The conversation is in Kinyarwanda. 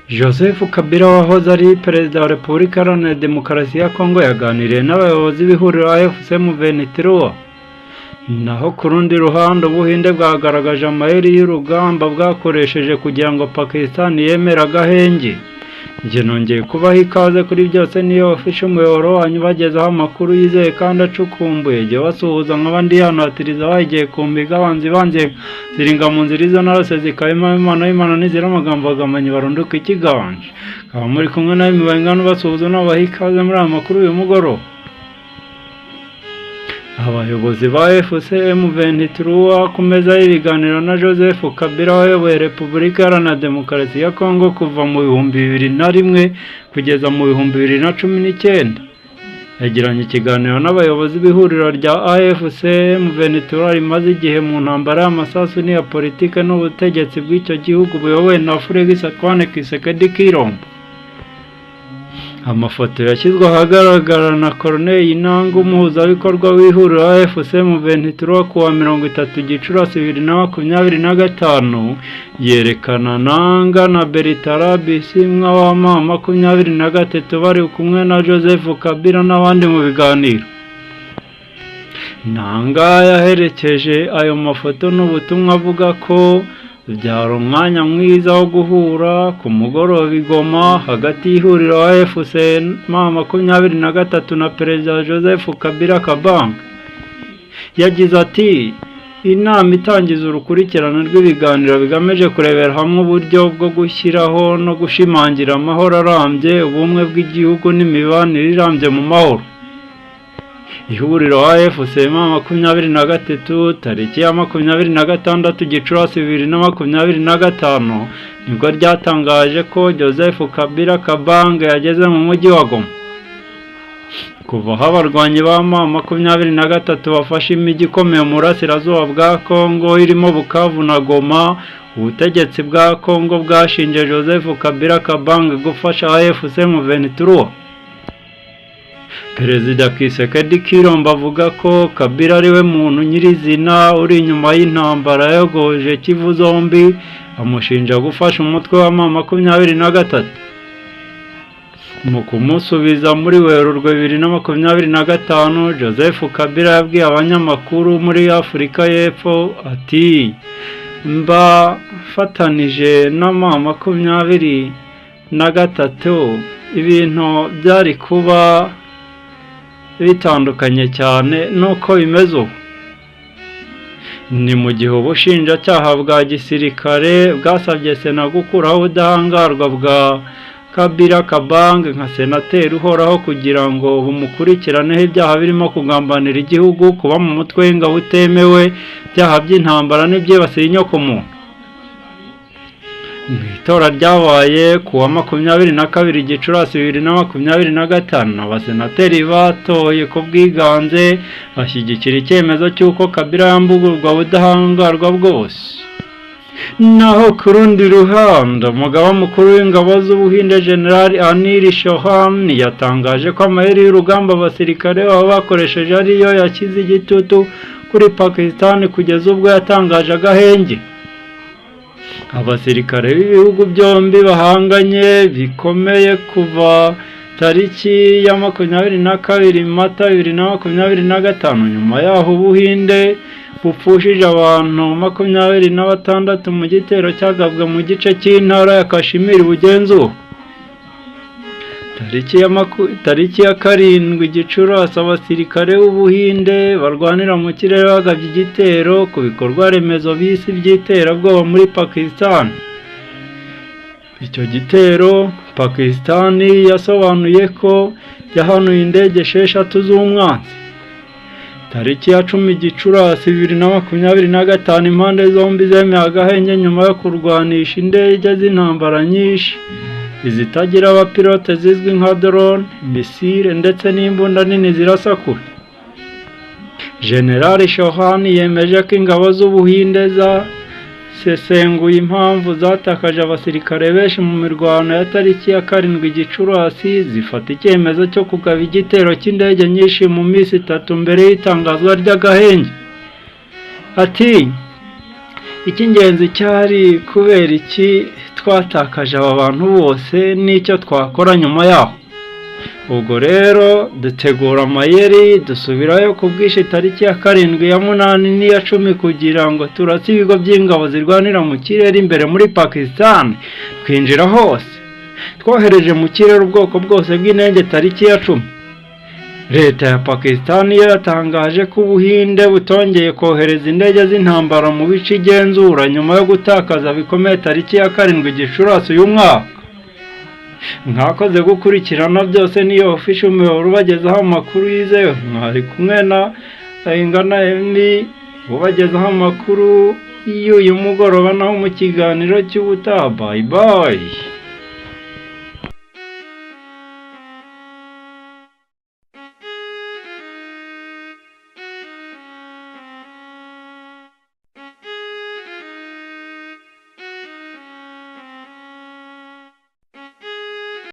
Joseph Kabila wahoze ari perezida wa Repubulika Iharanira Demokarasi ya Kongo yaganiriye n'abayobozi b'ihuriro AFC M23. Naho ku rundi ruhande Ubuhinde bwagaragaje amayeri y'urugamba bwakoresheje kugira ngo Pakistan yemere Agahenge. Njye nongeye kubaha ikaze kuri byose niyo official umuyoboro wanyu bagezaho amakuru yizeye kandi acukumbuye. Jye basuhuza nk'abandi yanatiriza bagiye kumbiga banze ziringa mu nzira izo narose zikayima Imana nizira amagambo agamanyi barunduka ikiganje. Kaba muri kumwe nawe mibangano basuhuza n'abaha ikaze muri aya makuru uyu mugoroba. Abayobozi ba FC M23 ku meza y'ibiganiro na Joseph Kabila wayoboye Repubulika Iharanira Demokarasi ya Kongo kuva mu 2001 kugeza mu 2019. Yagiranye ikiganiro n'abayobozi b'ihuriro rya AFC M23 rimaze igihe mu ntambara y'amasasu n'iya politike n'ubutegetsi bw'icyo gihugu buyobowe na Felix Antoine Tshisekedi. Amafoto yashyizwe ahagaragara na Corneille Inanga umuhuzabikorwa w'ihuriro AFC M23 kuwa 30 Gicurasi 2025 yerekana Nanga na Bertrand Bisimwa wa 23 bari kumwe na Joseph Kabila n'abandi mu biganiro. Nanga yaherekeje ayo mafoto n'ubutumwa avuga ko byari umwanya mwiza wo guhura ku mugoroba i GOMA hagati y'ihuriro AFC M23 na Perezida Joseph Kabila KABANGE. Yagize ati inama itangiza urukurikirane rw'ibiganiro bigamije kurebera hamwe uburyo bwo gushyiraho no gushimangira amahoro arambye, ubumwe bw'igihugu n'imibanire irambye mu mahoro. Ihuriro AFC M23 tariki ya 26 Gicurasi 2025 nibwo ryatangaje ko Joseph Kabila KABANGE yageze mu mujyi wa GOMA. Kuva aho abarwanyi ba M23 bafashe imijyi ikomeye mu burasirazuba bwa Kongo irimo Bukavu na GOMA, ubutegetsi bwa Kongo bwashinje Joseph Kabila KABANGE gufasha AFC M23. Perezida Tshisekedi avuga ko Kabila ariwe muntu nyirizina uri inyuma y'intambara yagoje Kivu zombi, amushinja gufasha umutwe wa M23. Mu kumusubiza muri Werurwe 2025, Joseph Kabila yabwiye abanyamakuru muri Afurika y'Epfo ati mba fatanije na M23 ibintu byari kuba bitandukanye cyane nuko bimeze ubu. Ni mu gihe ubushinjacyaha bwa gisirikare bwasabye Sena gukuraho ubudahangarwa bwa Kabila KABANGE nka senateri uhoraho kugira ngo bumukurikiraneho ibyaha birimo kugambanira igihugu, kuba mu mutwe w'ingabo utemewe, ibyaha by'intambara n'ibyibasiye inyokomuntu. Mu itora ryabaye kuwa 22 Gicurasi 2025 abasenateri batoye ku bwiganze bashyigikira icyemezo cy'uko Kabila yambugurwa ubudahangarwa bwose. Naho ku rundi ruhande umugaba mukuru w'ingabo z'Ubuhinde General Anil Chauhan yatangaje ko amayeri y'urugamba abasirikare baba bakoresheje ariyo yashyize igitutu kuri Pakistan kugeza ubwo yatangaje Agahenge. Abasirikare b'ibihugu byombi bahanganye bikomeye kuva tariki ya 22 Mata 2025 nyuma yaho Ubuhinde bupfushije abantu 26 mu gitero cyagabwe mu gice cy'intara ya Kashmir bugenzuwe. Tariki ya 7 Gicurasi abasirikare b'Ubuhinde barwanira mu kirere bagabye igitero ku bikorwa remezo bisi by'iterabwoba muri Pakistan. Icyo gitero Pakistan yasobanuye ko yahanuye indege 6 z'umwanzi. Tariki ya 10 Gicurasi 2025 impande zombi zemeye Agahenge nyuma yo kurwanisha indege z'intambara nyinshi, izitagira abapilote zizwi nka drone, misile ndetse n'imbunda nini zirasa kure. General Chauhan yemeje ko ingabo z'Ubuhinde zasesenguye impamvu zatakaje abasirikare benshi mu mirwano ya tariki ya 7 Gicurasi, zifata icyemezo cyo kugaba igitero cy'indege nyinshi mu minsi 3 mbere y'itangazwa ry'Agahenge. Ati icy'ingenzi cyari kubera iki twatakaje aba bantu bose n'icyo twakora nyuma yaho. Ubwo rero dutegura amayeri dusubirayo ku bwinshi tariki ya 7, ya 8 n'iya 10 kugira ngo turase ibigo by'ingabo zirwanira mu kirere imbere muri Pakistan. Twinjira hose twohereje mu kirere ubwoko bwose bw'indege tariki ya 10. Leta ya Pakistan yatangaje ko Ubuhinde butongeye kohereza indege z'intambara mu bice igenzura nyuma yo gutakaza bikomeye tariki ya 7 Gicurasi uyu mwaka. Mwakoze gukurikirana byose niyo official umuyoboro ubagezaho amakuru yizewe. Mwari kumwe na Ingana Emi ubagezaho amakuru y'uyu mugoroba naho mu kiganiro cy'ubutaha. Bye bye.